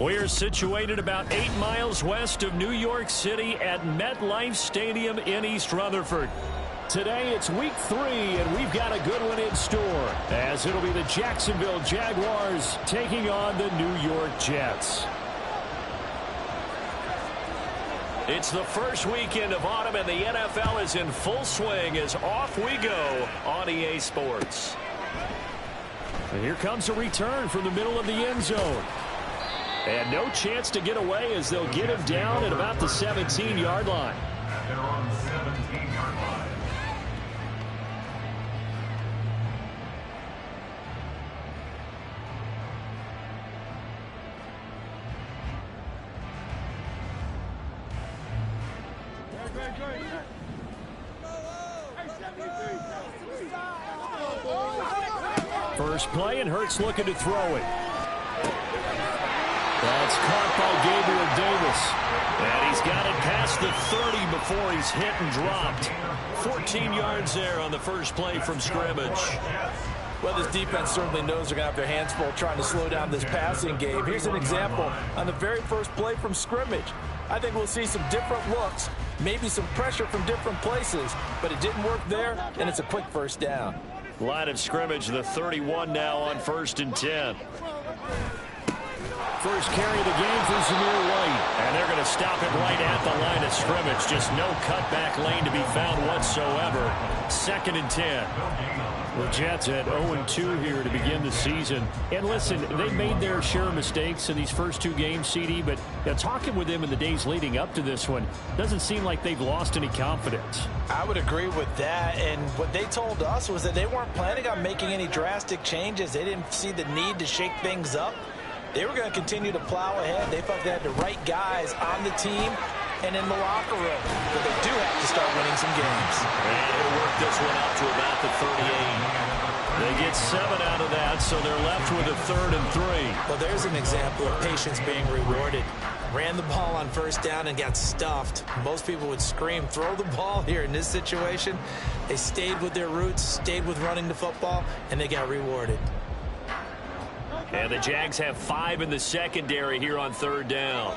We're situated about 8 miles west of New York City at MetLife Stadium in East Rutherford. Today it's week 3, and we've got a good one in store, as it'll be the Jacksonville Jaguars taking on the New York Jets. It's the first weekend of autumn, and the NFL is in full swing as off we go on EA Sports. And here comes a return from the middle of the end zone. And no chance to get away as they'll get him down at about the 17-yard line. They're on the 17-yard line. First play, and Hurts looking to throw it. That's caught by Gabriel Davis. And he's got it past the 30 before he's hit and dropped. 14 yards there on the first play from scrimmage. Well, this defense certainly knows they're going to have their hands full trying to slow down this passing game. Here's an example on the very first play from scrimmage. I think we'll see some different looks, maybe some pressure from different places, but it didn't work there, and it's a quick first down. Line of scrimmage, the 31 now on 1st and 10. First carry of the game for Zamir White. And they're going to stop it right at the line of scrimmage. Just no cutback lane to be found whatsoever. 2nd and 10. The Jets at 0-2 here to begin the season. And listen, they've made their share of mistakes in these first 2 games, CD, but talking with them in the days leading up to this one, doesn't seem like they've lost any confidence. I would agree with that, and what they told us was that they weren't planning on making any drastic changes. They didn't see the need to shake things up. They were going to continue to plow ahead. They felt they had the right guys on the team and in the locker room. But they do have to start winning some games. And he'll work this one out to about the 38. They get 7 out of that, so they're left with a 3rd and 3. Well, there's an example of patience being rewarded. Ran the ball on first down and got stuffed. Most people would scream, throw the ball here. In this situation, they stayed with their roots, stayed with running the football, and they got rewarded. And the Jags have 5 in the secondary here on 3rd down.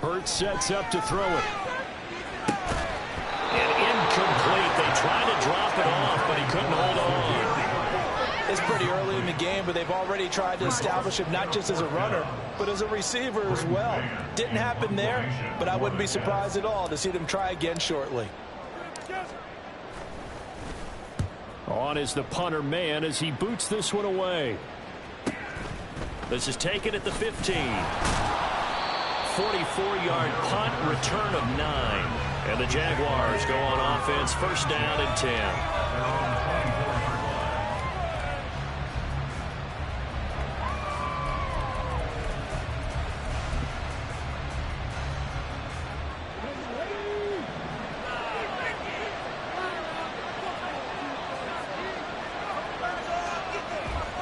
Hurts sets up to throw it. And incomplete. They tried to drop it off, but he couldn't hold on. It's pretty early in the game, but they've already tried to establish him not just as a runner, but as a receiver as well. Didn't happen there, but I wouldn't be surprised at all to see them try again shortly. On is the punter man as he boots this one away. This is taken at the 15. 44-yard punt, return of 9. And the Jaguars go on offense, 1st down and 10.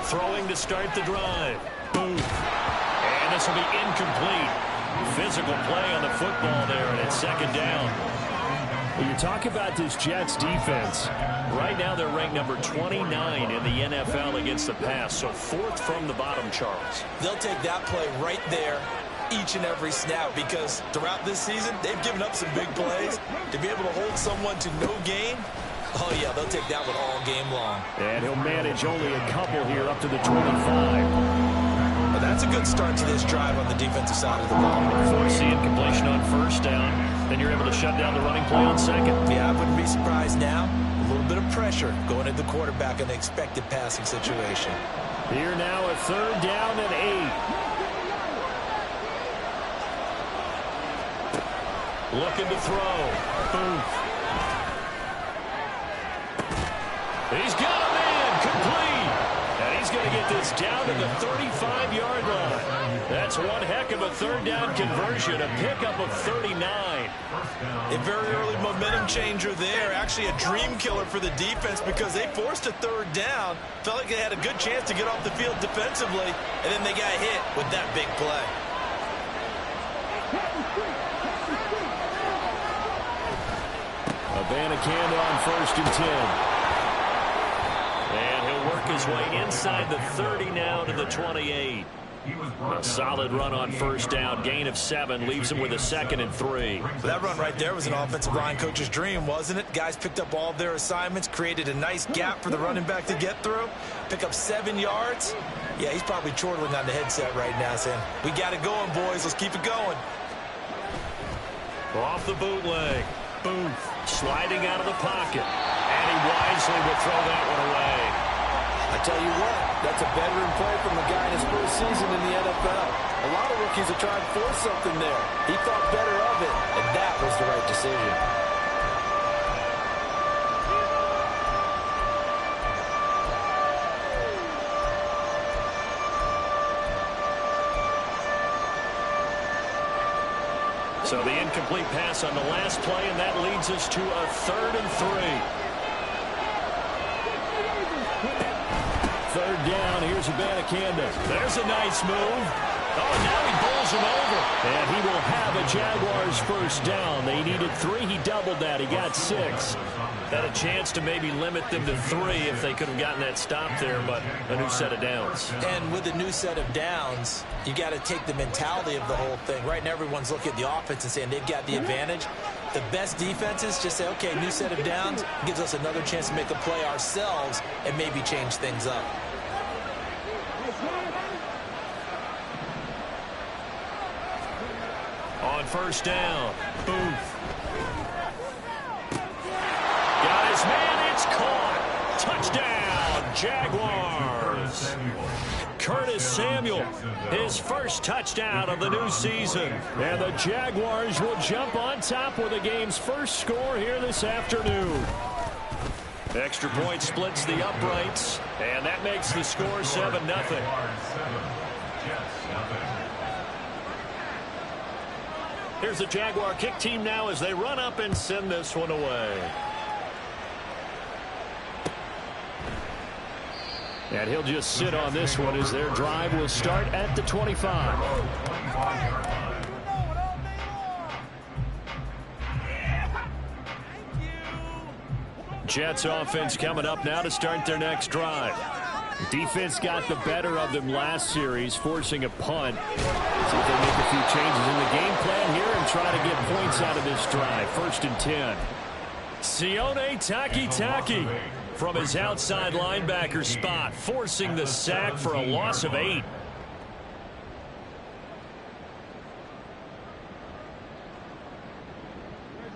Throwing to start the drive. Boom. And this will be incomplete. Physical play on the football there, and it's 2nd down. Well, you talk about this Jets defense. Right now they're ranked number 29 in the NFL against the pass, so 4th from the bottom, Charles. They'll take that play right there each and every snap, because throughout this season, they've given up some big plays. To be able to hold someone to no gain, oh, yeah, they'll take that one all game long. And he'll manage only a couple here up to the 25. Well, that's a good start to this drive on the defensive side of the ball. Force the incompletion on 1st down. Then you're able to shut down the running play on 2nd. Yeah, I wouldn't be surprised now. A little bit of pressure going at the quarterback in the expected passing situation. Here now a 3rd down and 8. Looking to throw. Boom. He's got a man complete. And he's going to get this down to the 35-yard line. That's one heck of a 3rd down conversion, a pickup of 39. A very early momentum changer there. Actually a dream killer for the defense, because they forced a 3rd down. Felt like they had a good chance to get off the field defensively, and then they got hit with that big play. Abanikanda on 1st and 10. And he'll work work his way inside the 30 now to the 28. A solid run on first down. Gain of 7 leaves him with a 2nd and 3. That run right there was an offensive line coach's dream, wasn't it? Guys picked up all of their assignments, created a nice gap for the running back to get through, pick up 7 yards. Yeah, he's probably chortling on the headset right now saying, we got it going, boys. Let's keep it going. Off the bootleg. Booth sliding out of the pocket. And he wisely will throw that one away. I tell you what, that's a veteran play from a guy in his first season in the NFL. A lot of rookies are trying to force something there. He thought better of it, and that was the right decision. So the incomplete pass on the last play, and that leads us to a 3rd and 3. 3rd down. Here's Abanikanda. There's a nice move. Oh, now he bowls him over. And he will have a Jaguars first down. They needed 3. He doubled that. He got 6. Had a chance to maybe limit them to 3 if they could have gotten that stop there, but a new set of downs. And with a new set of downs, you got to take the mentality of the whole thing. Right now, everyone's looking at the offense and saying they've got the advantage. The best defenses just say, okay, new set of downs gives us another chance to make a play ourselves and maybe change things up. On first down, Booth. Got his man, it's caught. Touchdown, Jaguars. Curtis Samuel, his first touchdown of the new season. And the Jaguars will jump on top with the game's first score here this afternoon. Extra point splits the uprights, and that makes the score 7-0. Here's the Jaguar kick team now as they run up and send this one away. And he'll just sit on this one as their drive will start at the 25. Jets offense coming up now to start their next drive. Defense got the better of them last series, forcing a punt. See if they make a few changes in the game plan here and try to get points out of this drive. 1st and 10. Sione Takitaki from his outside linebacker spot, forcing the sack for a loss of 8.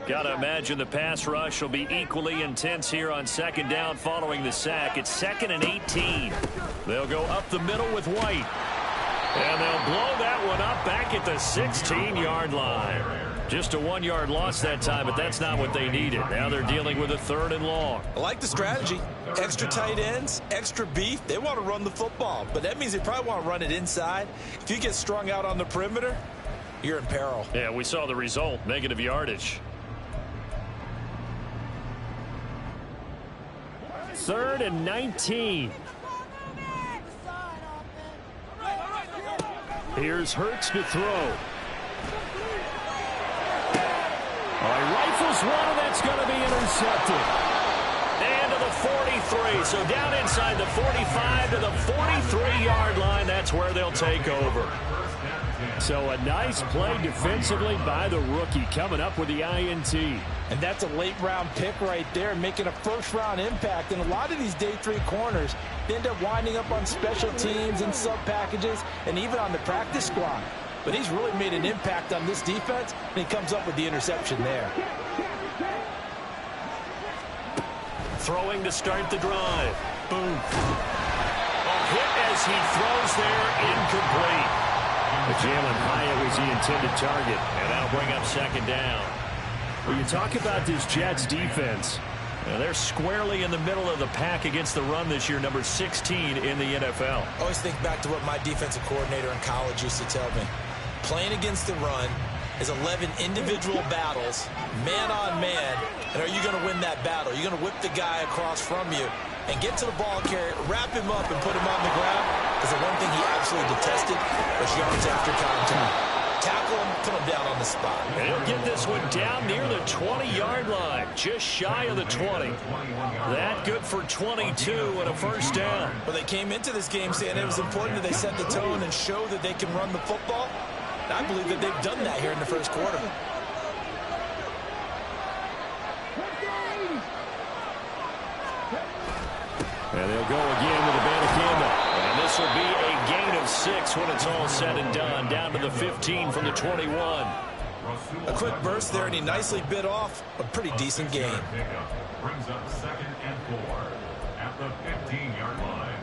Got to imagine the pass rush will be equally intense here on 2nd down following the sack. It's 2nd and 18. They'll go up the middle with White. And they'll blow that one up back at the 16-yard line. Just a 1-yard loss that time, but that's not what they needed. Now they're dealing with a 3rd and long. I like the strategy. Extra tight ends, extra beef. They want to run the football, but that means they probably want to run it inside. If you get strung out on the perimeter, you're in peril. Yeah, we saw the result, negative yardage. 3rd and 19. Here's Hurts to throw. All right, rifles one, and that's going to be intercepted. And to the 43. So down inside the 45 to the 43-yard line. That's where they'll take over. So a nice play defensively by the rookie, coming up with the INT. And that's a late-round pick right there, making a first-round impact. And a lot of these day 3 corners, they end up winding up on special teams and sub-packages and even on the practice squad. But he's really made an impact on this defense, and he comes up with the interception there. Throwing to start the drive. Boom. A hit as he throws there, incomplete. Jalen Hyatt was the intended target, and that'll bring up 2nd down. Well, you talk about this Jets defense. They're squarely in the middle of the pack against the run this year, number 16 in the NFL. I always think back to what my defensive coordinator in college used to tell me. Playing against the run is 11 individual battles, man on man, and are you going to win that battle? You're going to whip the guy across from you and get to the ball carrier, wrap him up, and put him on the ground, because the one thing he absolutely detested was yards after contact. Tackle him, put him down on the spot. And he'll get this one down near the 20-yard line, just shy of the 20. That good for 22 and a first down. Well, they came into this game saying it was important that they set the tone and show that they can run the football. And I believe that they've done that here in the first quarter. And they'll go again with a Banacanda. And this will be a gain of 6 when it's all said and done. Down to the 15 from the 21. A quick burst there, and he nicely bit off a pretty decent gain. Brings up 2nd and 4 at the 15-yard line.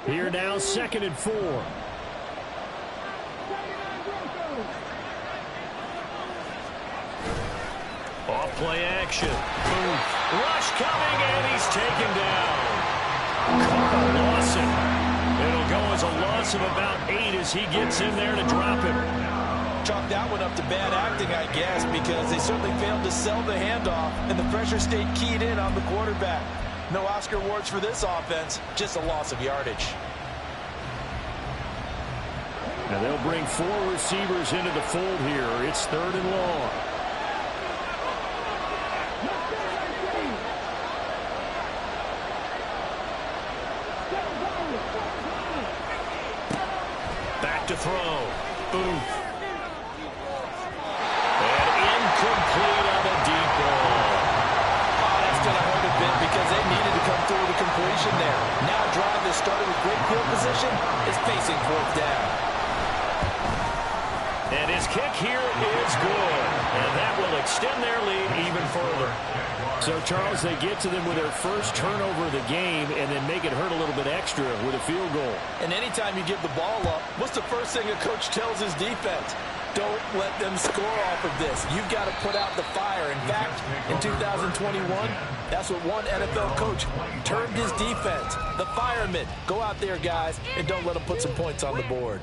Here now, 2nd and 4. Off play action. Boom. Rush coming, and he's taken down. Carl Lawson. It'll go as a loss of about 8 as he gets in there to drop him. Chalk that one up to bad acting, I guess, because they certainly failed to sell the handoff, and the pressure stayed keyed in on the quarterback. No Oscar awards for this offense, just a loss of yardage. Now they'll bring 4 receivers into the fold here. It's 3rd and long. Back to throw. Booth. And incomplete on the deep ball. Oh, that's going to hurt a bit because they needed to come through with a completion there. Now a drive that started with great field position is facing 4th down. And his kick here is good. And that will extend their lead even further. So, Charles, they get to them with their first turnover of the game and then make it hurt a little bit extra with a field goal. And anytime you give the ball up, what's the first thing a coach tells his defense? Don't let them score off of this. You've got to put out the fire. In fact, in 2021, that's what one NFL coach termed his defense. The firemen. Go out there, guys, and don't let them put some points on the board.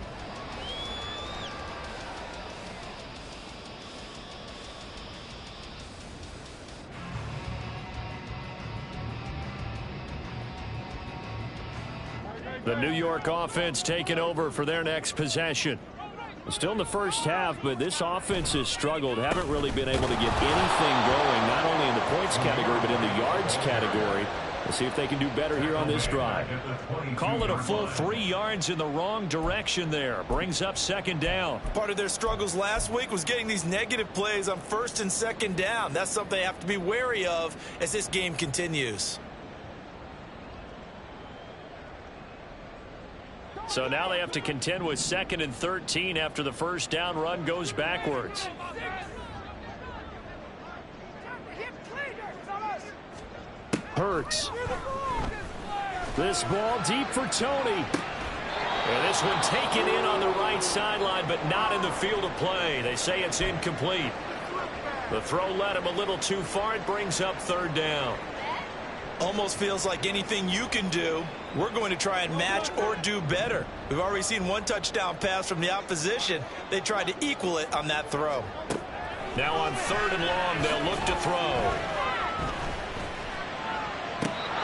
The New York offense taking over for their next possession. Still in the first half, but this offense has struggled. Haven't really been able to get anything going, not only in the points category, but in the yards category. We'll see if they can do better here on this drive. Call it a full 3 yards in the wrong direction there. Brings up 2nd down. Part of their struggles last week was getting these negative plays on 1st and 2nd down. That's something they have to be wary of as this game continues. So now they have to contend with 2nd and 13 after the first down run goes backwards. Hurts. This ball deep for Tony. And this one taken in on the right sideline, but not in the field of play. They say it's incomplete. The throw led him a little too far. It brings up 3rd down. Almost feels like anything you can do, we're going to try and match or do better. We've already seen 1 touchdown pass from the opposition. They tried to equal it on that throw. Now on 3rd and long, they'll look to throw.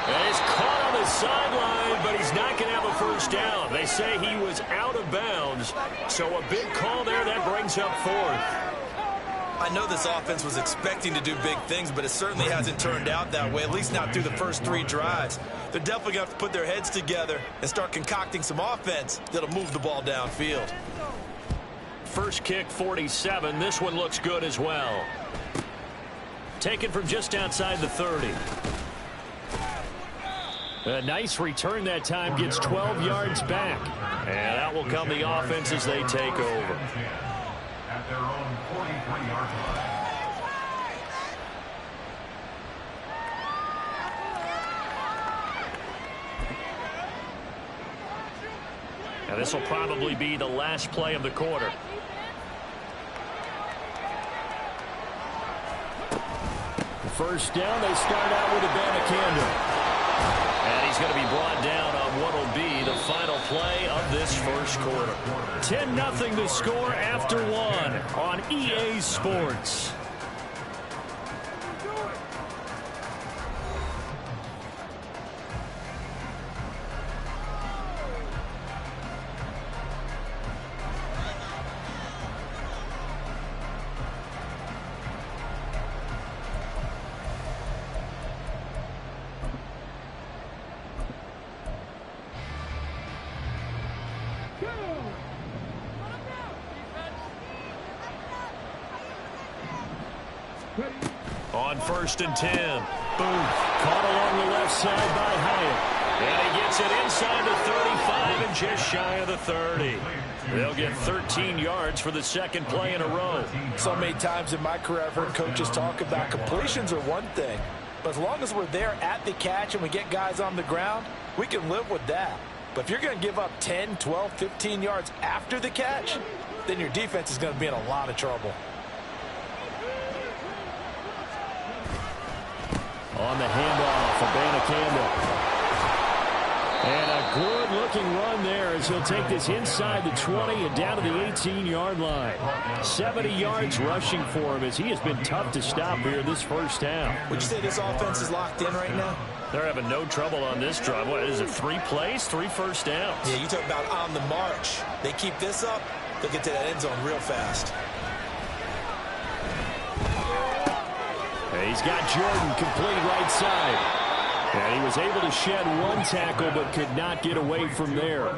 And he's caught on the sideline, but he's not going to have a first down. They say he was out of bounds, so a big call there that brings up 4th. I know this offense was expecting to do big things, but it certainly hasn't turned out that way, at least not through the first 3 drives. They're definitely going to have to put their heads together and start concocting some offense that'll move the ball downfield. First kick, 47. This one looks good as well. Taken from just outside the 30. A nice return that time, gets 12 yards back. And that will come the offense as they take over. At their own 43-yard line. Now this will probably be the last play of the quarter. The first down, they start out with a Banacanda. And he's going to be brought down on what will be the final play of this first quarter. 10-0 to score after 1 on EA Sports. On 1st and 10. Boom. Caught along the left side by Hyatt. And he gets it inside the 35 and just shy of the 30. They'll get 13 yards for the second play in a row. So many times in my career I've heard coaches talk about completions are one thing. But as long as we're there at the catch and we get guys on the ground, we can live with that. But if you're going to give up 10, 12, 15 yards after the catch, then your defense is going to be in a lot of trouble. On the handoff for Banacanda. And a good-looking run there as he'll take this inside the 20 and down to the 18-yard line. 70 yards rushing for him as he has been tough to stop here this first half. Would you say this offense is locked in right now? They're having no trouble on this drive. What is it, 3 plays, 3 first downs? Yeah, you talk about on the march. They keep this up, they'll get to that end zone real fast. He's got Jordan complete right side. And he was able to shed 1 tackle but could not get away from there.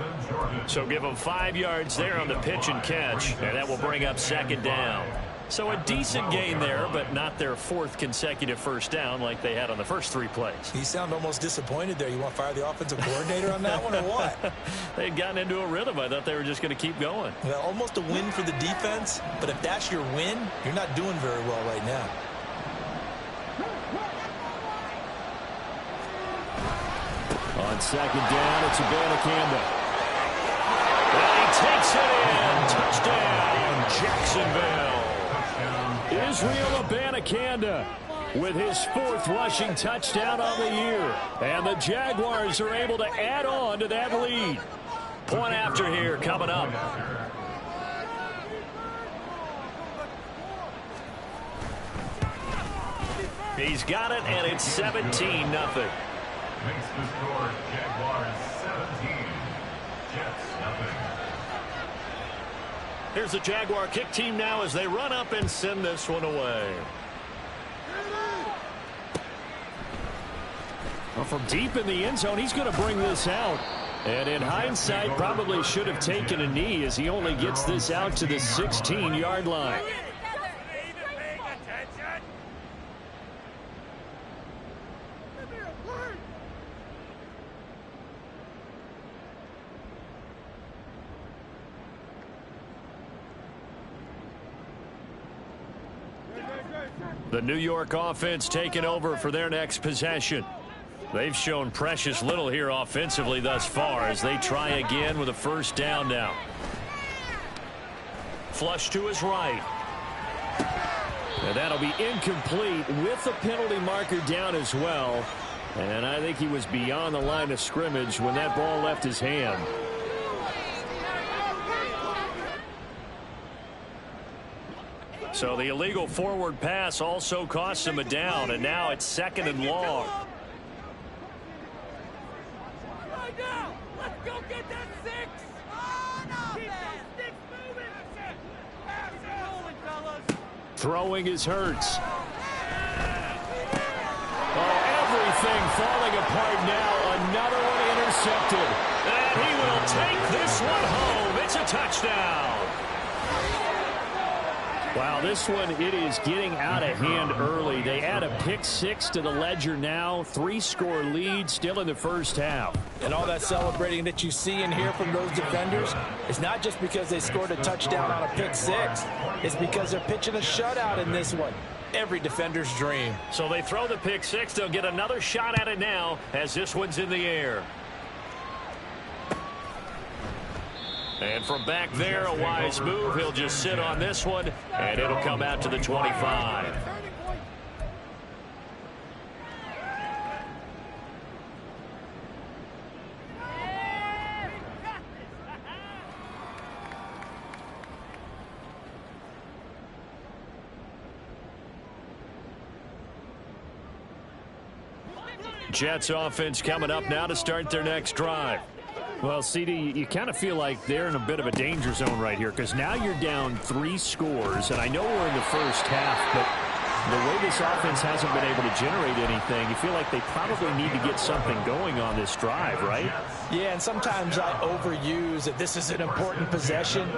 So give him 5 yards there on the pitch and catch, and that will bring up 2nd down. So a decent gain there, but not their 4th consecutive first down like they had on the first 3 plays. You sound almost disappointed there. You want to fire the offensive coordinator on that one or what? They'd gotten into a rhythm. I thought they were just going to keep going. Well, almost a win for the defense, but if that's your win, you're not doing very well right now. On 2nd down, it's a Banacanda. And he takes it in. Touchdown, Jacksonville. Israel Abanikanda with his 4th rushing touchdown on the year. And the Jaguars are able to add on to that lead. Point after here coming up. He's got it, and it's 17-0. Makes the score Jaguars 17, Jets nothing. Here's the Jaguar kick team now as they run up and send this one away. Well, from deep in the end zone, he's going to bring this out. And in hindsight, probably should have taken a knee as he only gets this out to the 16-yard line. The New York offense taking over for their next possession. They've shown precious little here offensively thus far as they try again with a first down now. Flush to his right. And that'll be incomplete with the penalty marker down as well. And I think he was beyond the line of scrimmage when that ball left his hand. So the illegal forward pass also cost him a down, and now it's 2nd and long. Right now, let's go get that 6. Keep those sticks moving. Pass it rolling, fellas. Throwing is Hurts. Oh, everything falling apart now. Another one intercepted. And he will take this one home. It's a touchdown. Wow, this one, it is getting out of hand early. They add a pick 6 to the ledger now. 3-score lead still in the first half. And all that celebrating that you see and hear from those defenders is not just because they scored a touchdown on a pick 6. It's because they're pitching a shutout in this one. Every defender's dream. So they throw the pick 6. They'll get another shot at it now as this one's in the air. And from back there, a wise move. He'll just sit on this one, and it'll come out to the 25. Jets offense coming up now to start their next drive. Well, CD, you kind of feel like they're in a bit of a danger zone right here because now you're down 3 scores, and I know we're in the first half, but The way this offense hasn't been able to generate anything, you feel like they probably need to get something going on this drive, right? Yeah, and sometimes I overuse that this is an important possession,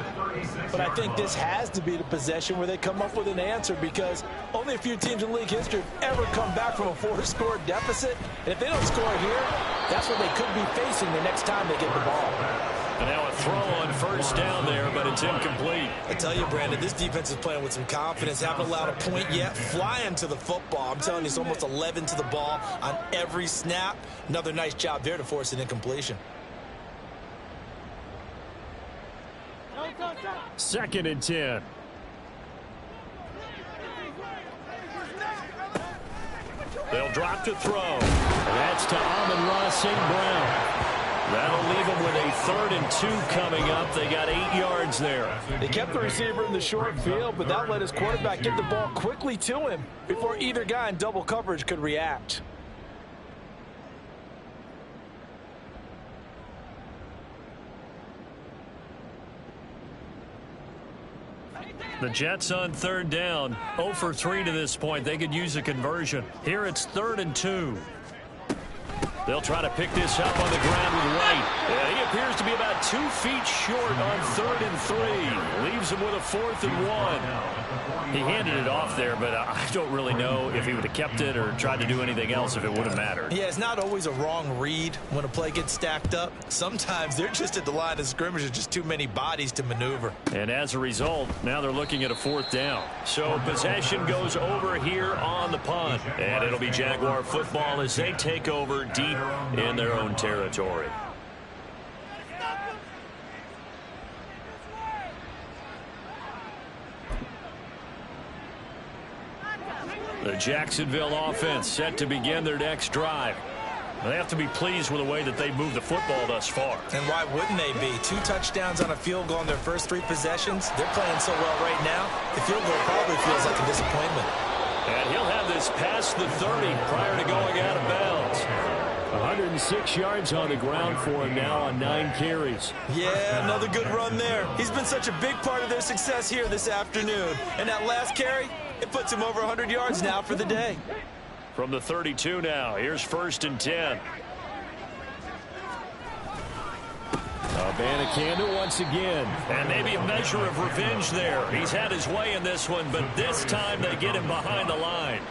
but I think this has to be the possession where they come up with an answer, because only a few teams in league history have ever come back from a 4-score deficit. And if they don't score here, that's what they could be facing the next time they get the ball. And now a throw on first down there, but it's incomplete. I tell you, Brandon, this defense is playing with some confidence. Haven't allowed a point yet. Flying to the football. I'm telling you, it's almost 11 to the ball on every snap. Another nice job there to force an incompletion. 2nd and 10. They'll drop to throw. And that's to Amon-Ra St. Brown. That'll leave them with a 3rd and 2 coming up. They got 8 yards there. They kept the receiver in the short field, but that let his quarterback get the ball quickly to him before either guy in double coverage could react. The Jets on 3rd down. 0 for 3 to this point. They could use a conversion. Here it's 3rd and 2. They'll try to pick this up on the ground with White. Yeah, he appears to be about 2 feet short on 3rd and 3. Leaves him with a 4th and 1. He handed it off there, but I don't really know if he would have kept it or tried to do anything else if it would have mattered. Yeah, it's not always a wrong read when a play gets stacked up. Sometimes they're just at the line of scrimmage. There's just too many bodies to maneuver. And as a result, now they're looking at a 4th down. So possession goes over here on the punt. And it'll be Jaguar football as they take over deep in their own territory. The Jacksonville offense set to begin their next drive. They have to be pleased with the way that they moved the football thus far. And why wouldn't they be? 2 touchdowns on a field goal in their first 3 possessions. They're playing so well right now, the field goal probably feels like a disappointment. And he'll have this past the 30 prior to going out of bounds. 106 yards on the ground for him now on 9 carries. Yeah, another good run there. He's been such a big part of their success here this afternoon. And that last carry, it puts him over 100 yards now for the day. From the 32 now, here's 1st and 10. Abanikanda once again. And maybe a measure of revenge there. He's had his way in this one, but this time they get him behind the line.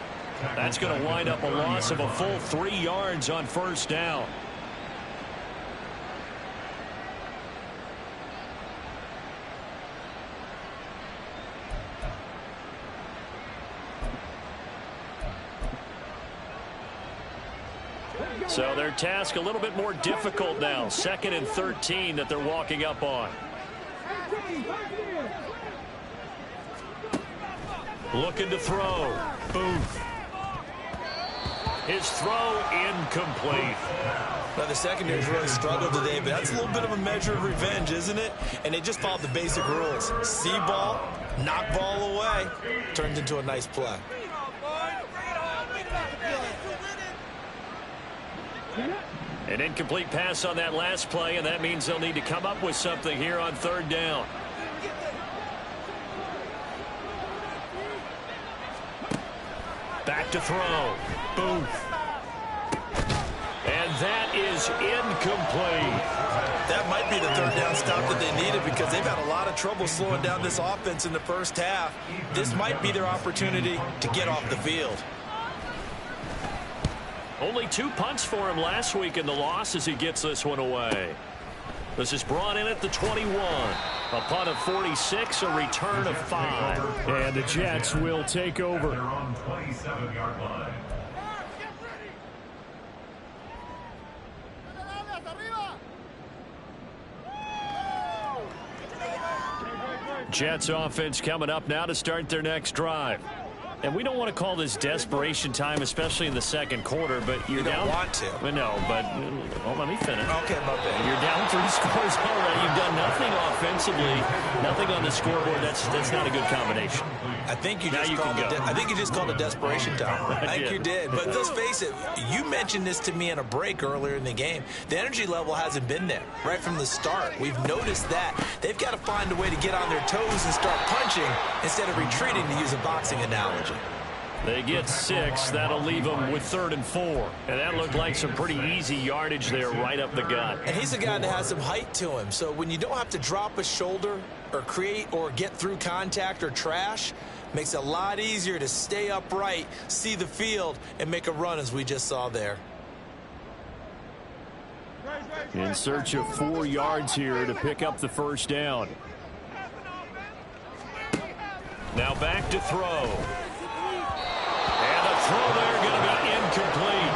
That's going to wind up a loss of a full 3 yards on 1st down. So their task a little bit more difficult now. 2nd and 13 that they're walking up on. Looking to throw. Booth. His throw incomplete. Now, the secondary's really struggled today, but that's a little bit of a measure of revenge, isn't it? And they just followed the basic rules. See ball, knock ball away. Turns into a nice play. An incomplete pass on that last play, and that means they'll need to come up with something here on 3rd down. Back to throw. Booth. And that is incomplete. That might be the 3rd down stop that they needed, because they've had a lot of trouble slowing down this offense in the first half. This might be their opportunity to get off the field. Only 2 punts for him last week in the loss as he gets this one away. This is brought in at the 21. A punt of 46, a return of 5. And the Jets will take over. They're on 27-yard line. Jets offense coming up now to start their next drive. And we don't want to call this desperation time, especially in the second quarter, but you're down. You don't want to. No, but let me finish. Okay, my bad. You're down 3 scores already. You've done nothing offensively, nothing on the scoreboard. That's not a good combination. I think you just called it desperation time. I think you did. But let's face it, you mentioned this to me in a break earlier in the game. The energy level hasn't been there right from the start. We've noticed that. They've got to find a way to get on their toes and start punching instead of retreating, to use a boxing analogy. They get 6. That'll leave them with 3rd and 4. And that looked like some pretty easy yardage there right up the gut. And he's a guy that has some height to him. So when you don't have to drop a shoulder or create or get through contact or trash, makes it a lot easier to stay upright, see the field, and make a run as we just saw there. In search of 4 yards here to pick up the first down. Now back to throw. And the throw there going to be incomplete.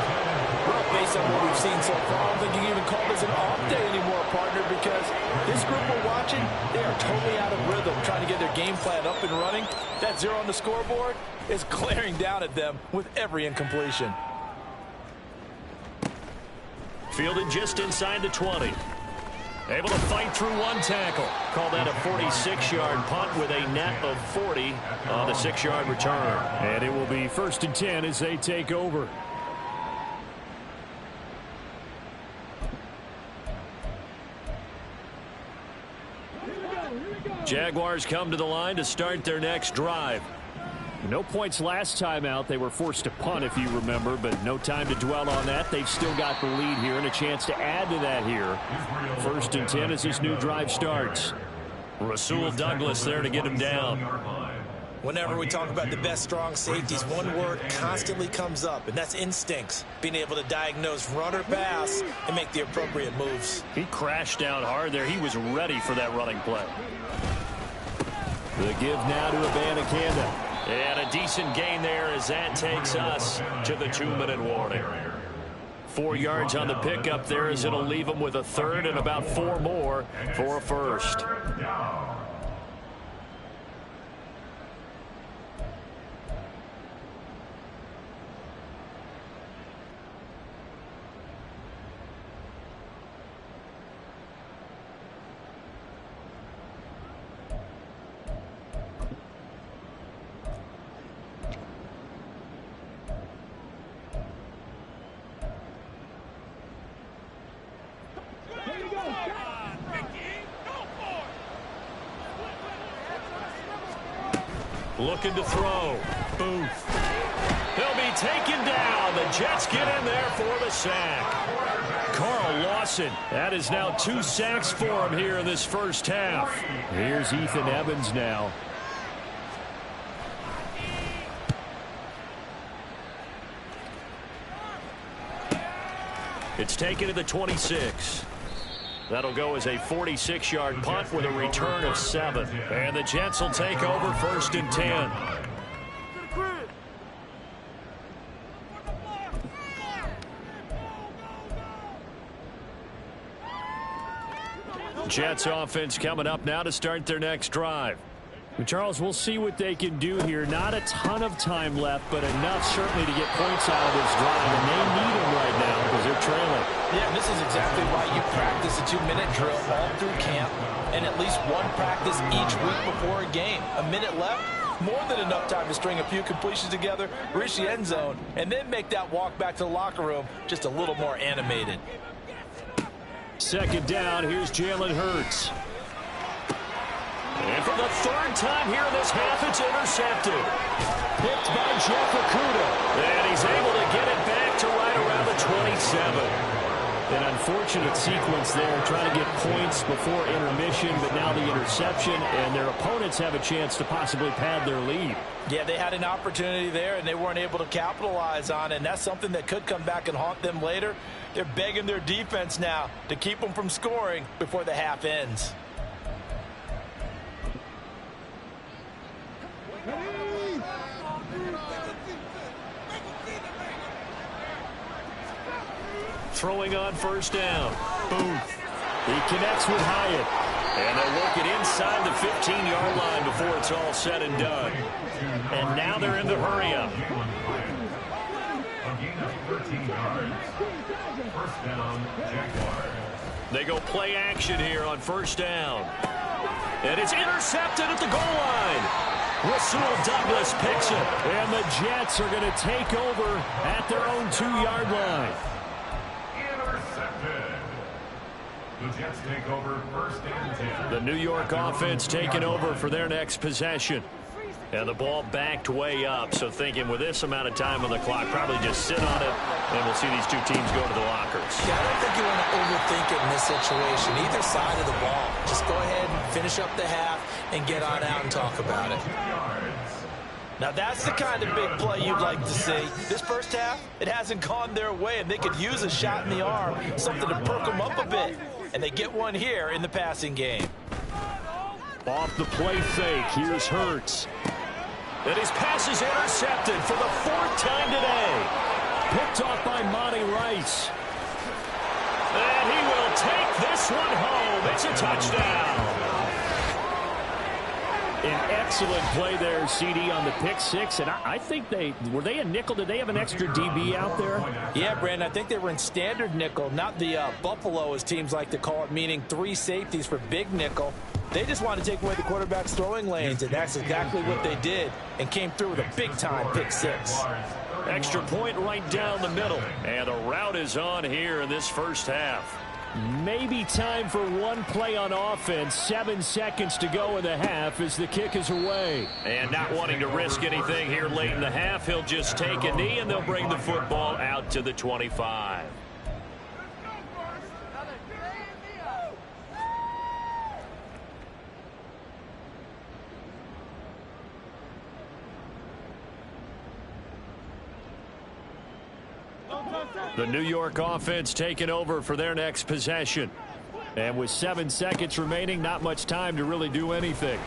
Well, based on what we've seen so far, I don't think you can even call this an off day anymore, partner, because this group we're watching, they are totally out of rhythm, trying to get their game plan up and running. That 0 on the scoreboard is glaring down at them with every incompletion. Fielded just inside the 20. Able to fight through 1 tackle. Call that a 46-yard punt with a net of 40 on the 6-yard return. And it will be 1st and 10 as they take over. Jaguars come to the line to start their next drive. No points last time out. They were forced to punt, if you remember, but no time to dwell on that. They've still got the lead here and a chance to add to that here. 1st and 10 as this new drive starts. Rasul Douglas there to get him down. Whenever we talk about the best strong safeties, one word constantly comes up, and that's instincts. Being able to diagnose run or pass and make the appropriate moves. He crashed down hard there. He was ready for that running play. The give now to Abanikanda. And a decent gain there as that takes us to the 2-minute warning. 4 yards on the pickup there as it'll leave them with a 3rd and about 4 more for a 1st. Looking to throw. Booth. He'll be taken down. The Jets get in there for the sack. Carl Lawson. That is now 2 sacks for him here in this first half. Here's Ethan Evans now. It's taken to the 26. That'll go as a 46-yard punt with a return of 7. And the Jets will take over 1st and 10. Jets offense coming up now to start their next drive. And Charles, we'll see what they can do here. Not a ton of time left, but enough certainly to get points out of this drive. And they need them right now because they're trailing. Yeah, and this is exactly why you practice a 2-minute drill all through camp and at least 1 practice each week before a game. A minute left, more than enough time to string a few completions together, reach the end zone, and then make that walk back to the locker room just a little more animated. 2nd down, here's Jalen Hurts. And for the 3rd time here in this half, it's intercepted. Picked by Jeff Okudah. And he's able to get it back to right around the 27. An unfortunate sequence there, trying to get points before intermission, but now the interception, and their opponents have a chance to possibly pad their lead. Yeah, they had an opportunity there, and they weren't able to capitalize on it, and that's something that could come back and haunt them later. They're begging their defense now to keep them from scoring before the half ends. Throwing on 1st down. Booth. He connects with Hyatt. And they'll work it inside the 15-yard line before it's all said and done. And now they're in the hurry-up. They go play action here on 1st down. And it's intercepted at the goal line. Rasul Douglas picks it. And the Jets are going to take over at their own 2-yard line. The Jets take over 1st and 10. The New York offense taking over for their next possession. And the ball backed way up, so thinking with this amount of time on the clock, probably just sit on it, and we'll see these two teams go to the lockers. Yeah, I don't think you want to overthink it in this situation. Either side of the ball. Just go ahead and finish up the half and get on out and talk about it. Now that's the kind of big play you'd like to see. This first half, it hasn't gone their way, and they could use a shot in the arm, something to perk them up a bit. And they get one here in the passing game. Off the play fake, here's Hurts. And his pass is intercepted for the 4th time today. Picked off by Monty Rice. And he will take this one home. It's a touchdown. An excellent play there, CD, on the pick six. And I think were they a nickel? Did they have an extra DB out there? Yeah, Brandon, I think they were in standard nickel, not the Buffalo, as teams like to call it, meaning 3 safeties for big nickel. They just want to take away the quarterback's throwing lanes, and that's exactly what they did, and came through with a big-time pick six. Extra point right down the middle. And the route is on here in this first half. Maybe time for one play on offense. 7 seconds to go in the half as the kick is away. And not wanting to risk anything here late in the half, he'll just take a knee, and they'll bring the football out to the 25. The New York offense taking over for their next possession. And with 7 seconds remaining, not much time to really do anything.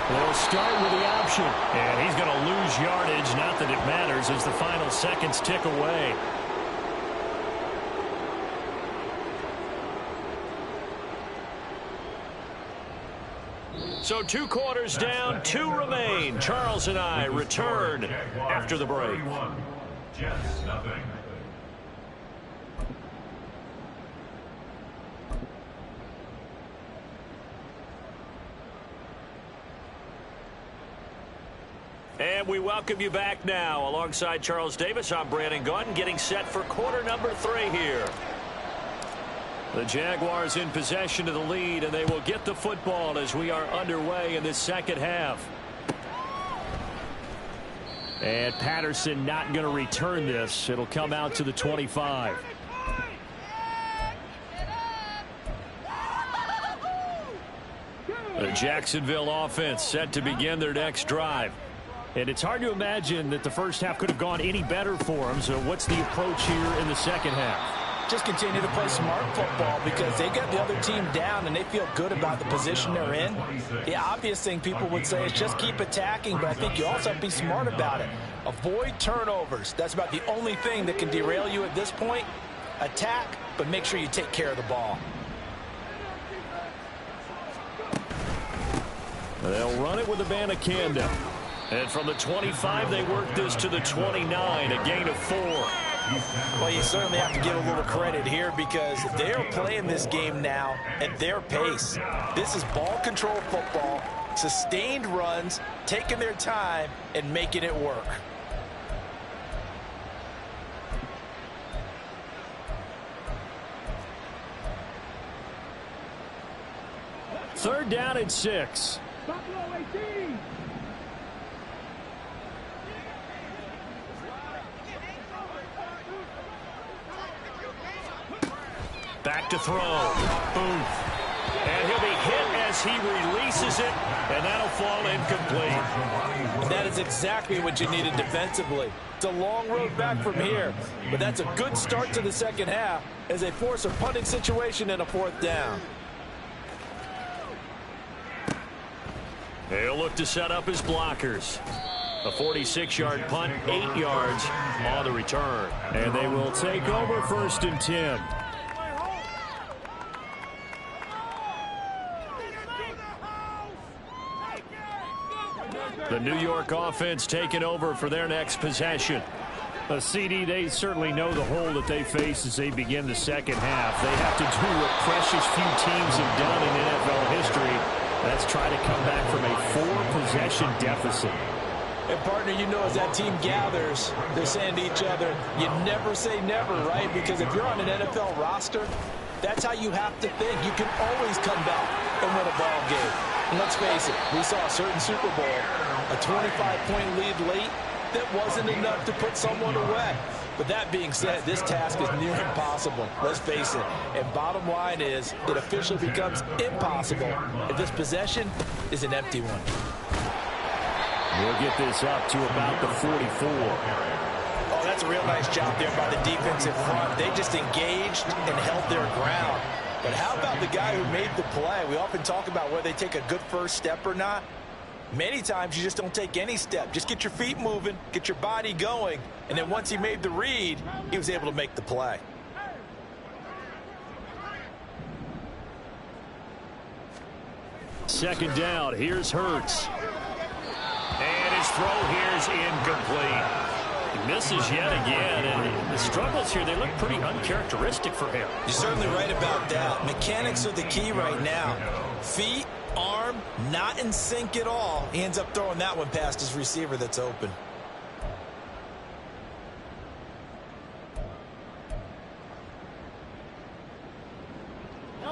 They'll start with the option. And he's going to lose yardage. Not that it matters as the final seconds tick away. So 2 quarters down, 2 remain. Charles and I return after the break. Jets nothing. And we welcome you back now. Alongside Charles Davis, I'm Brandon Gaudin, getting set for quarter number 3 here. The Jaguars in possession of the lead, and they will get the football as we are underway in this second half. And Patterson not going to return this. It'll come out to the 25. The Jacksonville offense set to begin their next drive. And it's hard to imagine that the first half could have gone any better for them. So what's the approach here in the second half? Just continue to play smart football because they got the other team down and they feel good about the position they're in. The obvious thing people would say is just keep attacking, but I think you also have to be smart about it. Avoid turnovers. That's about the only thing that can derail you at this point. Attack, but make sure you take care of the ball. They'll run it with a Abanikanda. And from the 25, they work this to the 29, a gain of 4. Well, you certainly have to give a little credit here because they're playing this game now at their pace. This is ball control football, sustained runs, taking their time, and making it work. Third down and 6. Back to throw. Boom. And he'll be hit as he releases it, and that'll fall incomplete. And that is exactly what you needed defensively. It's a long road back from here, but that's a good start to the second half as they force a punting situation and a 4th down. He'll look to set up his blockers. A 46-yard punt, 8 yards on the return. And they will take over 1st and 10. The New York offense taking over for their next possession. CD, they certainly know the hole that they face as they begin the second half. They have to do what precious few teams have done in NFL history. That's try to come back from a 4-possession deficit. And, partner, you know as that team gathers, they're saying to each other, you never say never, right? Because if you're on an NFL roster, that's how you have to think. You can always come back and win a ball game. And let's face it, we saw a certain Super Bowl, a 25-point lead late that wasn't enough to put someone away. But that being said, this task is near impossible. Let's face it. And bottom line is, it officially becomes impossible if this possession is an empty one. We'll get this up to about the 44. Oh, that's a real nice job there by the defensive front. They just engaged and held their ground. But how about the guy who made the play? We often talk about whether they take a good first step or not. Many times you just don't take any step. Just get your feet moving, get your body going, and then once he made the read, he was able to make the play. Second down, here's Hurts. And his throw here is incomplete. He misses yet again, and the struggles here, they look pretty uncharacteristic for him. You're certainly right about that. Mechanics are the key right now. Feet, arm, not in sync at all. He ends up throwing that one past his receiver that's open.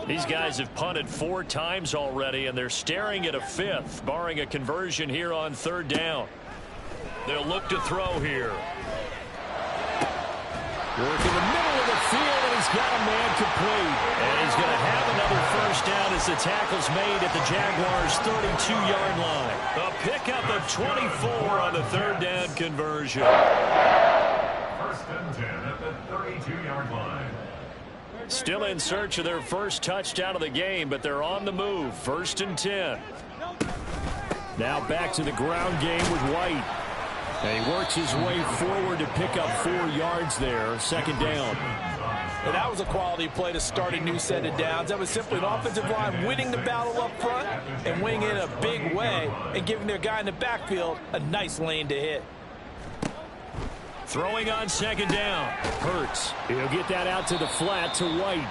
These guys have punted 4 times already, and they're staring at a 5th, barring a conversion here on 3rd down. They'll look to throw here. Work in the middle of the field, and he's got a man complete. And he's going to have another first down as the tackle's made at the Jaguars' 32-yard line. A pickup of 24 on the 3rd down conversion. 1st and 10 at the 32-yard line. Still in search of their first touchdown of the game, but they're on the move. 1st and 10. Now back to the ground game with White. And he works his way forward to pick up 4 yards there. 2nd down. And that was a quality play to start a new set of downs. That was simply an offensive line winning the battle up front and winning in a big way and giving their guy in the backfield a nice lane to hit. Throwing on 2nd down. Hurts. He'll get that out to the flat to White.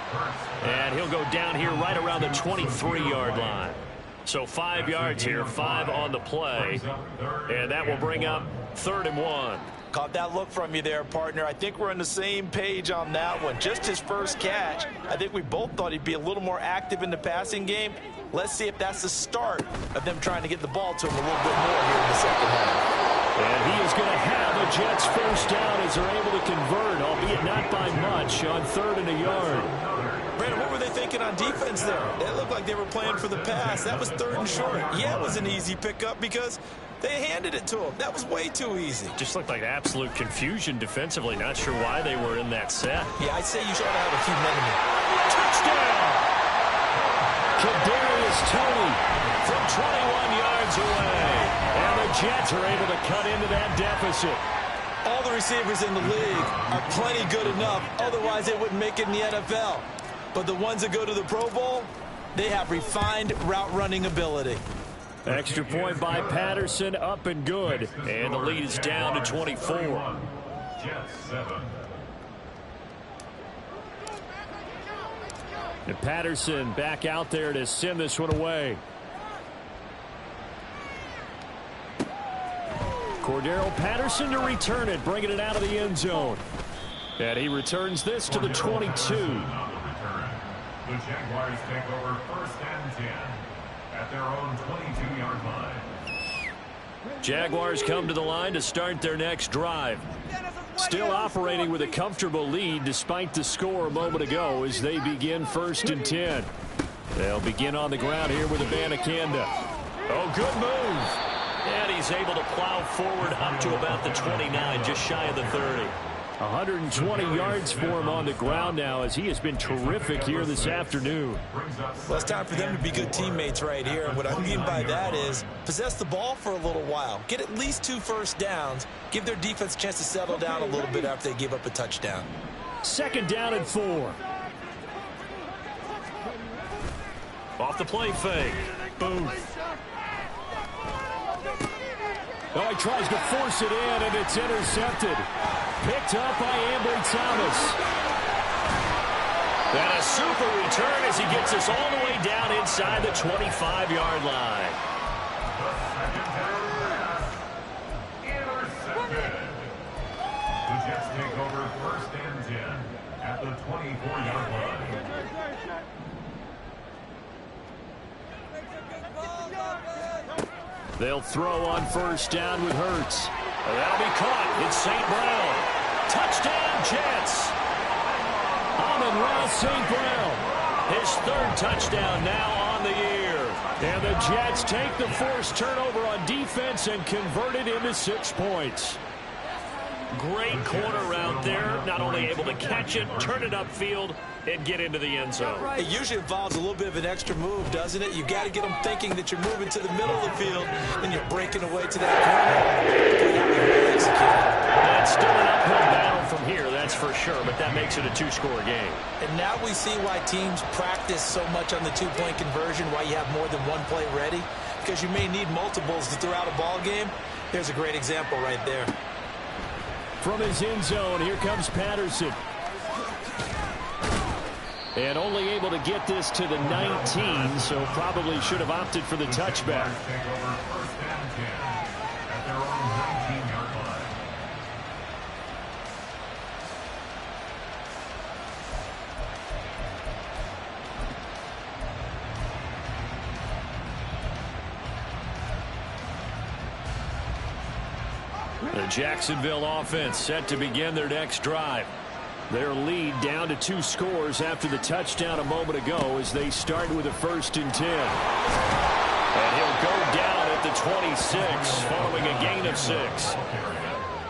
And he'll go down here right around the 23-yard line. So 5 yards here, 5 on the play. And that will bring up 3rd and 1. Caught that look from you there, partner. I think we're on the same page on that one. Just his first catch. I think we both thought he'd be a little more active in the passing game. Let's see if that's the start of them trying to get the ball to him a little bit more here in the second half. And he is going to have a Jets first down as they're able to convert, albeit not by much, on 3rd and a yard. Brandon, what were they thinking on defense there? It looked like they were playing for the pass. That was 3rd and short. Yeah, it was an easy pickup because they handed it to him. That was way too easy. Just looked like absolute confusion defensively. Not sure why they were in that set. Yeah, I'd say you should have a few men in there. Touchdown! Kadarius Toney from 21 yards away. And the Jets are able to cut into that deficit. All the receivers in the league are plenty good enough. Otherwise, they wouldn't make it in the NFL. But the ones that go to the Pro Bowl, they have refined route running ability. Extra point by Patterson, up and good. And the lead is down to 24. Jets 7. And Patterson back out there to send this one away. Cordero Patterson to return it, bringing it out of the end zone. And he returns this to the 22. The Jaguars take over 1st and 10 at their own 22-yard line. Jaguars come to the line to start their next drive. Still operating with a comfortable lead despite the score a moment ago as they begin 1st and 10. They'll begin on the ground here with Abanikanda. Oh, good move. And he's able to plow forward up to about the 29, just shy of the 30. 120 yards for him on the ground now as he has been terrific here this afternoon. Well, it's time for them to be good teammates right here. And what I mean by that is possess the ball for a little while. Get at least 2 first downs. Give their defense a chance to settle down a little bit after they give up a touchdown. 2nd down and 4. Off the play fake. Boom. Oh, he tries to force it in, and it's intercepted. Picked up by Ambry Thomas. And a super return as he gets us all the way down inside the 25-yard line. Intercepted. The Jets take over 1st and 10 at the 24-yard line. They'll throw on first down with Hurts. That'll be caught. It's St. Brown. Touchdown, Jets. Amon-Ra St. Brown. His third touchdown now on the year. And the Jets take the forced turnover on defense and convert it into 6 points. Great corner route there. Not only able to catch it, turn it upfield, and get into the end zone. It usually involves a little bit of an extra move, doesn't it? You got to get them thinking that you're moving to the middle of the field and you're breaking away to that corner. That's still an uphill battle from here, that's for sure, but that makes it a 2-score game. And now we see why teams practice so much on the 2-point conversion, why you have more than one play ready, because you may need multiples to throw out a ball game. Here's a great example right there. From his end zone, here comes Patterson. And only able to get this to the 19, so probably should have opted for the touchback. The Jacksonville offense set to begin their next drive. Their lead down to 2 scores after the touchdown a moment ago as they start with a 1st and 10. And he'll go down at the 26 following a gain of 6.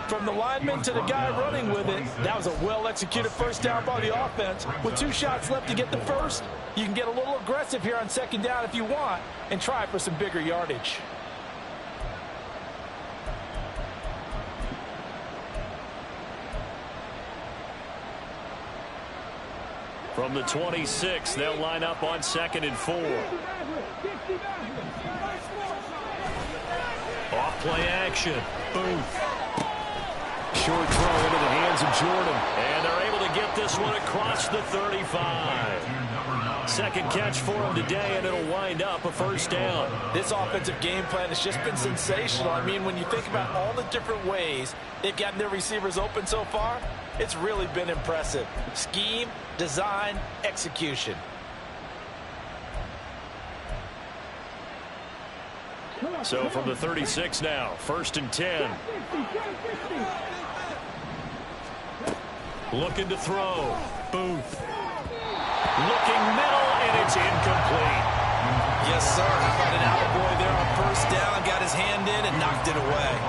From the lineman to the guy running with it, that was a well-executed first down by the offense. With 2 shots left to get the first, you can get a little aggressive here on 2nd down if you want and try for some bigger yardage. From the 26, they'll line up on 2nd and 4. Off-play action. Booth. Short throw into the hands of Jordan. And they're able to get this one across the 35. Second catch for him today, and it'll wind up a 1st down. This offensive game plan has just been sensational. I mean, when you think about all the different ways they've gotten their receivers open so far, it's really been impressive. Scheme, design, execution. So from the 36 now, 1st and 10. Looking to throw. Booth. Looking middle, and it's incomplete. Yes, sir. How about an attaboy there on 1st down, got his hand in and knocked it away.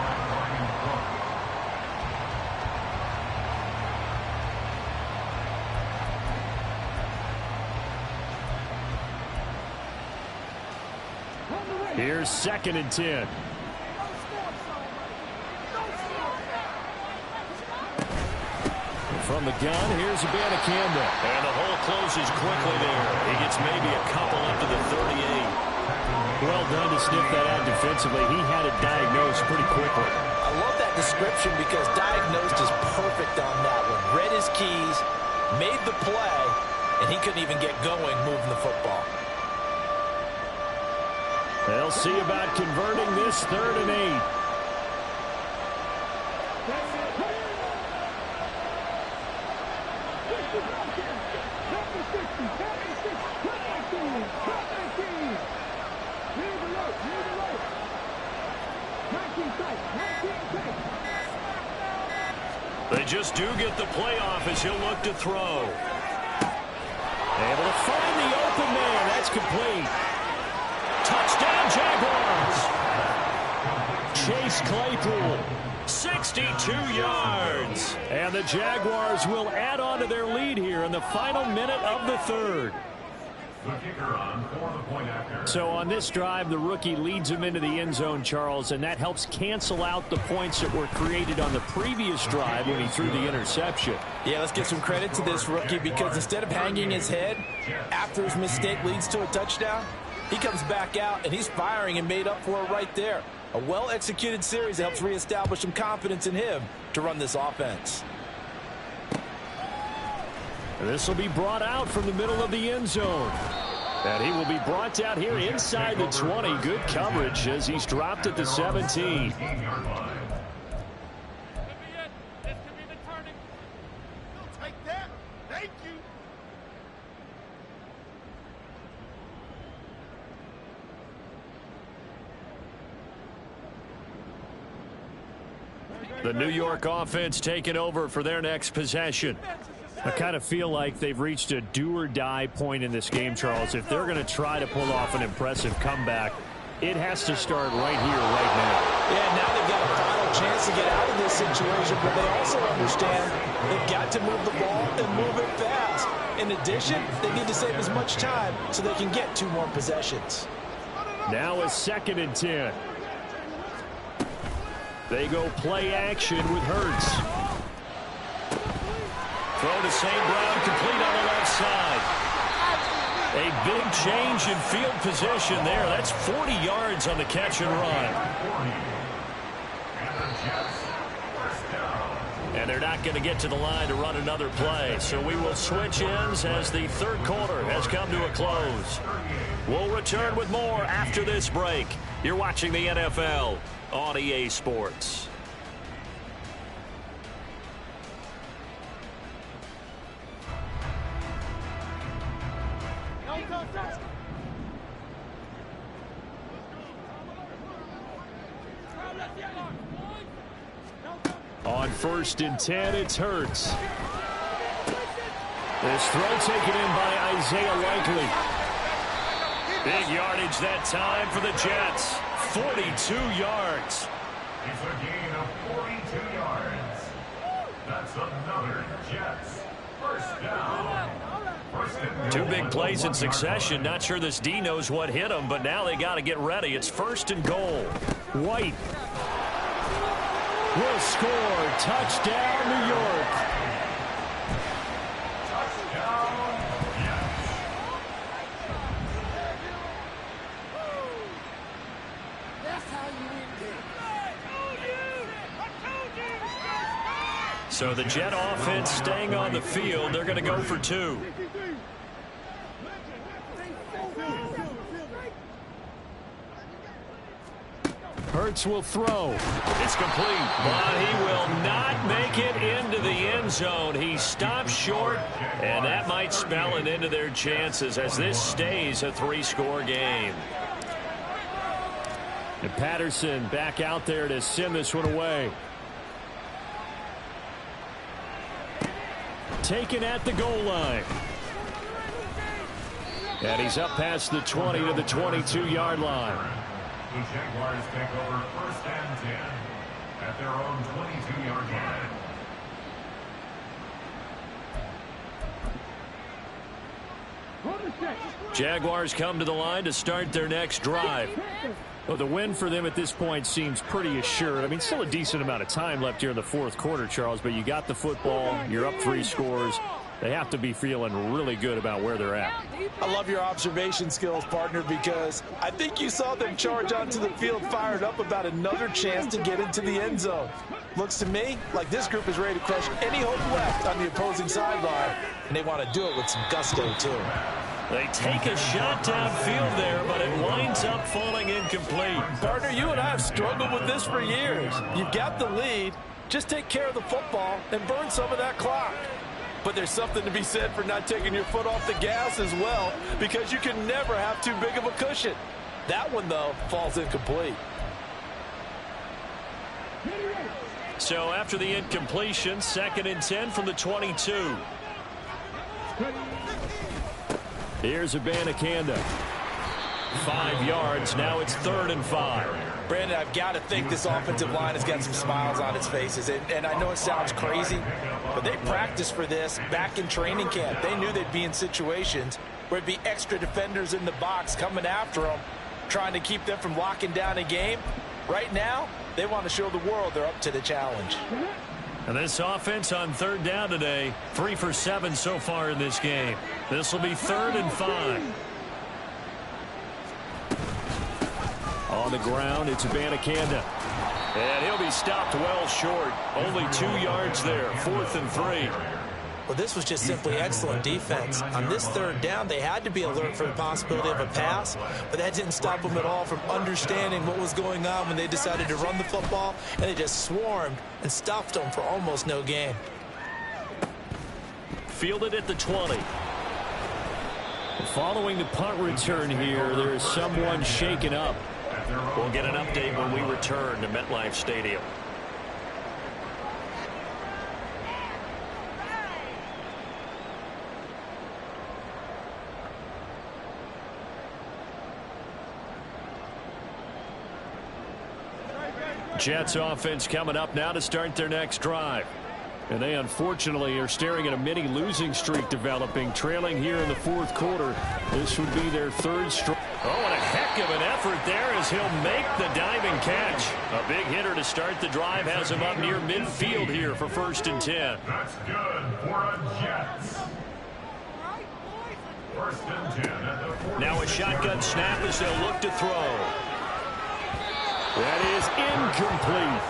Here's 2nd and 10. From the gun, here's Abanikanda. And the hole closes quickly there. He gets maybe a couple up to the 38. Well done to sniff that out defensively. He had it diagnosed pretty quickly. I love that description because diagnosed is perfect on that one. Read his keys, made the play, and he couldn't even get going moving the football. They'll see about converting this 3rd and 8. They just do get the playoff as he'll look to throw. Able to find the open man. That's complete. Touchdown, Jaguars. Chase Claypool, 62 yards. And the Jaguars will add on to their lead here in the final minute of the 3rd. So on this drive, the rookie leads him into the end zone, Charles, and that helps cancel out the points that were created on the previous drive when he threw the interception. Yeah, let's give some credit to this rookie because instead of hanging his head after his mistake leads to a touchdown, he comes back out and he's firing and made up for it right there. A well-executed series that helps reestablish some confidence in him to run this offense. This will be brought out from the middle of the end zone. And he will be brought down here inside the 20. Good coverage as he's dropped at the 17. The New York offense taking over for their next possession. I kind of feel like they've reached a do-or-die point in this game, Charles. If they're going to try to pull off an impressive comeback, it has to start right here, right now. Yeah, now they've got a final chance to get out of this situation, but they also understand they've got to move the ball and move it fast. In addition, they need to save as much time so they can get 2 more possessions. Now a 2nd and 10. They go play action with Hurts. Throw to St. Brown, complete on the left side. A big change in field position there. That's 40 yards on the catch and run. And they're not going to get to the line to run another play. So we will switch ends as the 3rd quarter has come to a close. We'll return with more after this break. You're watching the NFL on EA Sports. On 1st and 10, it's Hurts. This throw taken in by Isaiah Likely. Big yardage that time for the Jets. 42 yards. It's a gain of 42 yards. That's another Jets first down. 2 big plays in succession. Not sure this D knows what hit him, but now they got to get ready. It's 1st and goal. White will score. Touchdown, New York. Touchdown, Jets. That's how you win games. So the Jet offense staying on the field. They're going to go for 2. Hurts will throw. It's complete, but he will not make it into the end zone. He stops short, and that might spell an end to their chances as this stays a 3-score game. And Patterson back out there to send this one away. Taken at the goal line. And he's up past the 20 to the 22-yard line. The Jaguars take over 1st and 10 at their own 22-yard line. Jaguars come to the line to start their next drive. Well, the win for them at this point seems pretty assured. I mean, still a decent amount of time left here in the 4th quarter, Charles, but you got the football. You're up 3 scores. They have to be feeling really good about where they're at. I love your observation skills, partner, because I think you saw them charge onto the field fired up about another chance to get into the end zone. Looks to me like this group is ready to crush any hope left on the opposing sideline, and they want to do it with some gusto, too. They take a shot downfield there, but it winds up falling incomplete. Partner, you and I have struggled with this for years. You've got the lead. Just take care of the football and burn some of that clock. But there's something to be said for not taking your foot off the gas as well, because you can never have too big of a cushion. That one, though, falls incomplete. So after the incompletion, 2nd and 10 from the 22. Here's Abanikanda. 5 yards. Now it's 3rd and 5. Brandon, I've got to think this offensive line has got some smiles on its faces. And I know it sounds crazy, but they practiced for this back in training camp. They knew they'd be in situations where it'd be extra defenders in the box coming after them, trying to keep them from locking down a game. Right now, they want to show the world they're up to the challenge. And this offense on 3rd down today, 3 for 7 so far in this game. This will be 3rd and 5. On the ground, it's Abanikanda. And he'll be stopped well short. Only 2 yards there, 4th and 3. Well, this was just simply excellent defense. On this 3rd down, they had to be alert for the possibility of a pass, but that didn't stop them at all from understanding what was going on when they decided to run the football, and they just swarmed and stuffed them for almost no gain. Fielded at the 20. Following the punt return here, there is someone shaken up. We'll get an update when we return to MetLife Stadium. Jets offense coming up now to start their next drive. And they unfortunately are staring at a mini losing streak developing, trailing here in the fourth quarter. This would be their third straight. Oh, and a heck of an effort there as he'll make the diving catch. A big hitter to start the drive has him up near midfield here for 1st and 10. That's good for a Jets. 1st and 10 at the 40. Now a shotgun snap as they'll look to throw. That is incomplete.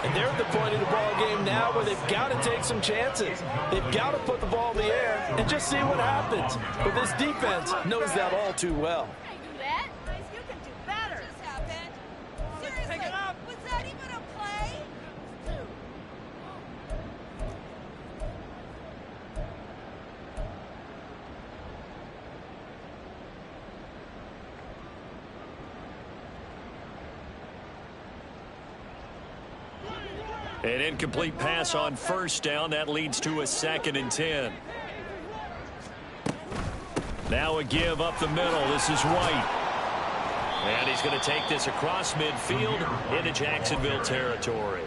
And they're at the point of the ball game now where they've got to take some chances. They've got to put the ball in the air and just see what happens. But this defense knows that all too well. You can do better. What just happened? Seriously, pick it up. Was that even a play? An incomplete pass on 1st down. That leads to a 2nd and 10. Now a give up the middle. This is White. And he's going to take this across midfield into Jacksonville territory.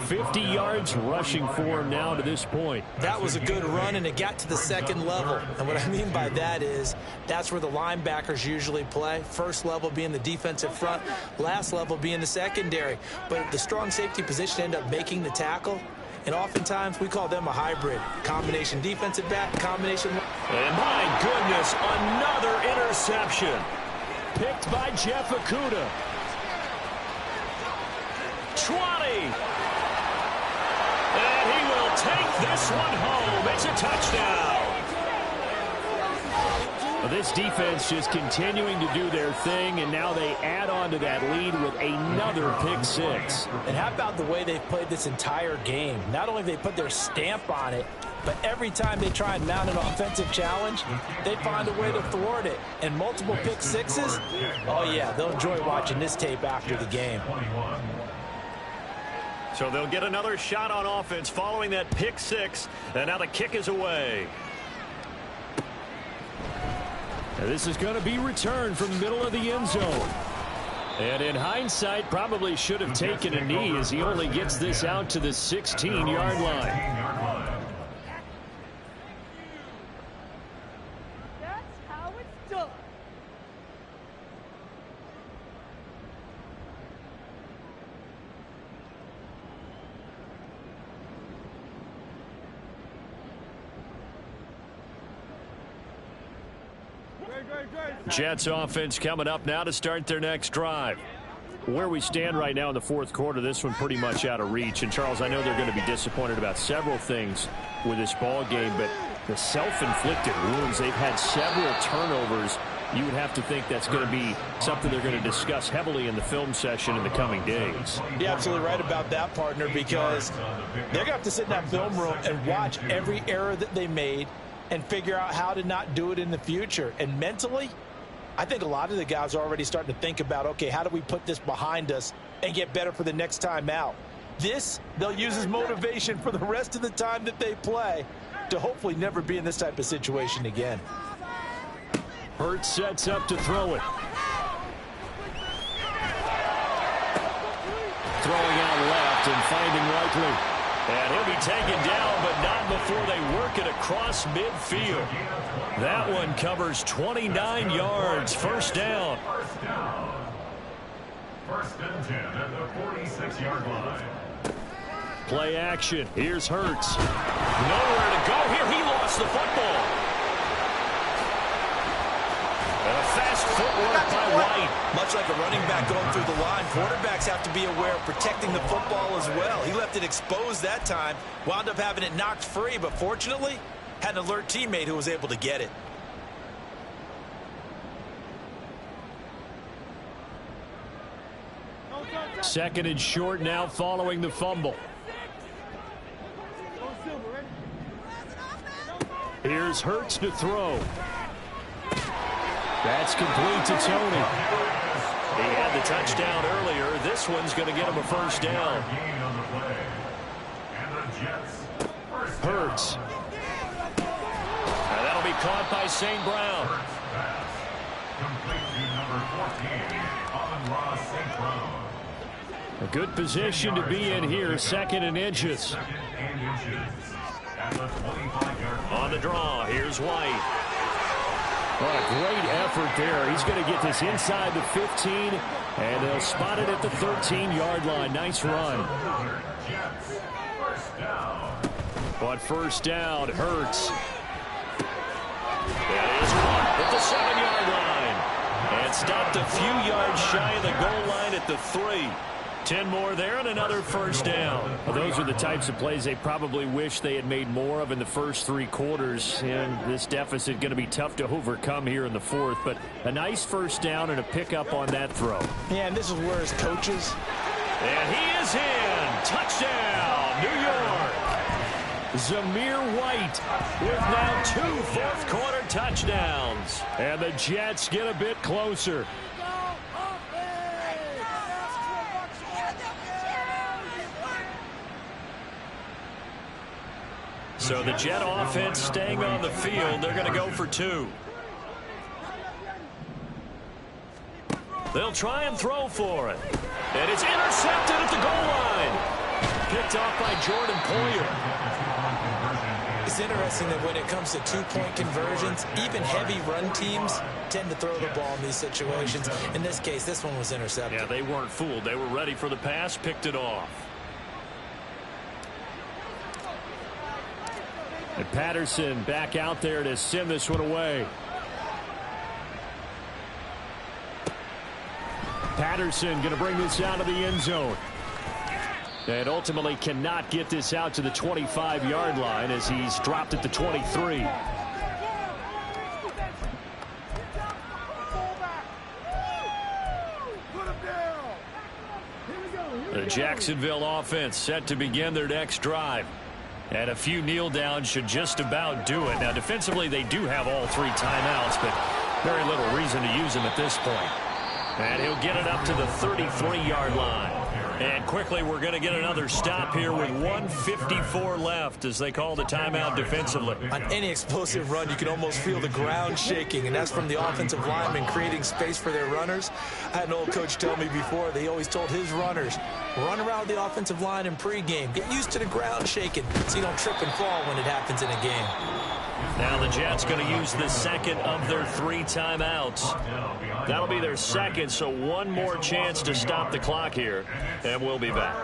50 yards rushing for him now to this point. That was a good run, and it got to the 2nd level. And what I mean by that is that's where the linebackers usually play. First level being the defensive front, last level being the secondary. But the strong safety position ended up making the tackle. And oftentimes we call them a hybrid. Combination defensive back, combination. And my goodness, another interception. Picked by Jeff Okudah. 20. And he will take this one home. It's a touchdown. Well, this defense just continuing to do their thing, and now they add on to that lead with another pick 6. And how about the way they've played this entire game? Not only have they put their stamp on it, but every time they try and mount an offensive challenge, they find a way to thwart it. And multiple pick 6s, oh yeah, they'll enjoy watching this tape after the game. So they'll get another shot on offense following that pick 6. And now the kick is away. And this is going to be returned from the middle of the end zone. And in hindsight, probably should have taken a knee as he only gets this out to the 16-yard line. That's how it's done. Jets offense coming up now to start their next drive. Where we stand right now in the fourth quarter, this one pretty much out of reach. And, Charles, I know they're going to be disappointed about several things with this ball game, but the self-inflicted wounds, they've had several turnovers. You would have to think that's going to be something they're going to discuss heavily in the film session in the coming days. You're absolutely right about that, partner, because they're going to have to sit in that film room and watch every error that they made and figure out how to not do it in the future. And mentally, I think a lot of the guys are already starting to think about, okay, how do we put this behind us and get better for the next time out? This, they'll use as motivation for the rest of the time that they play to hopefully never be in this type of situation again. Hurts sets up to throw it. Throwing out left and finding Likely. And he'll be taken down, but not before they work it across midfield. That one covers 29 yards. 1st down. 1st and 10 at the 46-yard line. Play action. Here's Hurts. Nowhere to go here. He lost the football. And a fast footwork by White. Much like a running back going through the line, quarterbacks have to be aware of protecting the football as well. He left it exposed that time, wound up having it knocked free, but fortunately, had an alert teammate who was able to get it. Second and short now following the fumble. Here's Hurts to throw. That's complete to Tony. He had the touchdown earlier. This one's going to get him a 1st down. Hurts. And that'll be caught by St. Brown. A good position to be in here, 2nd and inches. On the draw, here's White. What a great effort there. He's going to get this inside the 15, and they'll spot it at the 13-yard line. Nice run. But first down hurts. That is caught at the 7-yard line. And stopped a few yards shy of the goal line at the 3. 10 more there and another first down. Well, those are the types of plays they probably wish they had made more of in the first 3 quarters. And this deficit going to be tough to overcome here in the 4th. But a nice first down and a pickup on that throw. Yeah, and this is where his coaches. And he is in. Touchdown, New York. Zamir White with now 2 fourth-quarter touchdowns. And the Jets get a bit closer. So the Jet offense staying on the field. They're going to go for 2. They'll try and throw for it. And it's intercepted at the goal line. Picked off by Jordan Poyer. It's interesting that when it comes to 2-point conversions, even heavy run teams tend to throw the ball in these situations. In this case, this one was intercepted. Yeah, they weren't fooled. They were ready for the pass, picked it off. And Patterson back out there to send this one away. Patterson going to bring this out of the end zone. And ultimately cannot get this out to the 25-yard line as he's dropped at the 23. The Jacksonville offense set to begin their next drive. And a few kneel downs should just about do it. Now, defensively, they do have all 3 timeouts, but very little reason to use them at this point. And he'll get it up to the 33-yard line. And quickly, we're going to get another stop here with 1:54 left as they call the timeout defensively. On any explosive run, you can almost feel the ground shaking, and that's from the offensive linemen creating space for their runners. I had an old coach tell me before, they always told his runners, run around the offensive line in pregame. Get used to the ground shaking so you don't trip and fall when it happens in a game. Now the Jets going to use the 2nd of their 3 timeouts. That'll be their 2nd, so one more chance to stop the clock here, and we'll be back.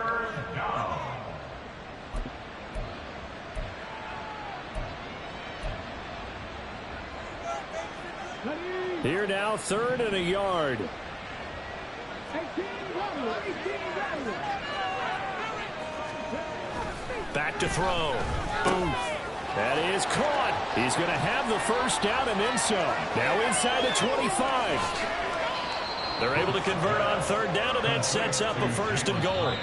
Here now, 3rd and a yard. Back to throw. Boom. That is caught. He's going to have the first down and then some. Now inside the 25. They're able to convert on 3rd down, and that sets up a 1st and goal.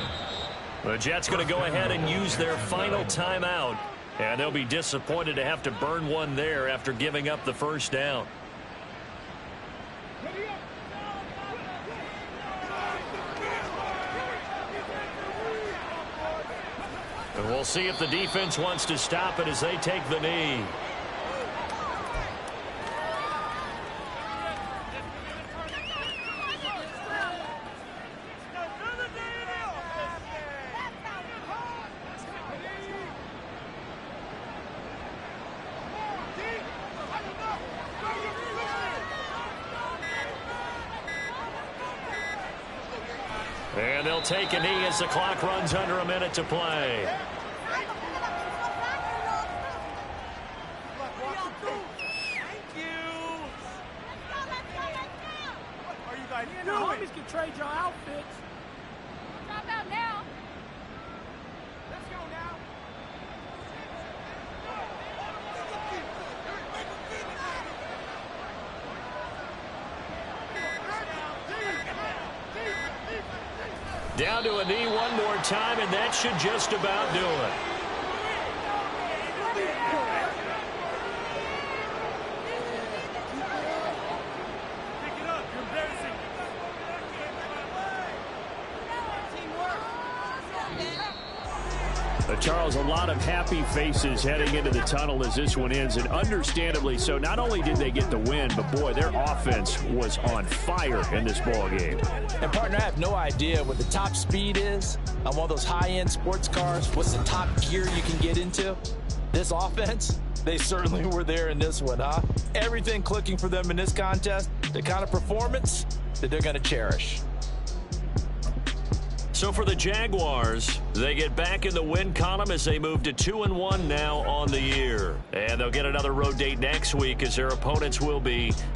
The Jets going to go ahead and use their final timeout, and they'll be disappointed to have to burn one there after giving up the first down. And we'll see if the defense wants to stop it as they take the knee. And they'll take a knee as the clock runs under a minute to play. The homies can trade your outfits. Drop out now. Let's go now. Down to a knee one more time, and that should just about do it. Charles, a lot of happy faces heading into the tunnel as this one ends, and understandably so. Not only did they get the win, but, boy, their offense was on fire in this ball game. And, partner, I have no idea what the top speed is on one of those high-end sports cars. What's the top gear you can get into? This offense, they certainly were there in this one, huh? Everything clicking for them in this contest, the kind of performance that they're going to cherish. So for the Jaguars, they get back in the win column as they move to 2-1 now on the year. And they'll get another road date next week as their opponents will be the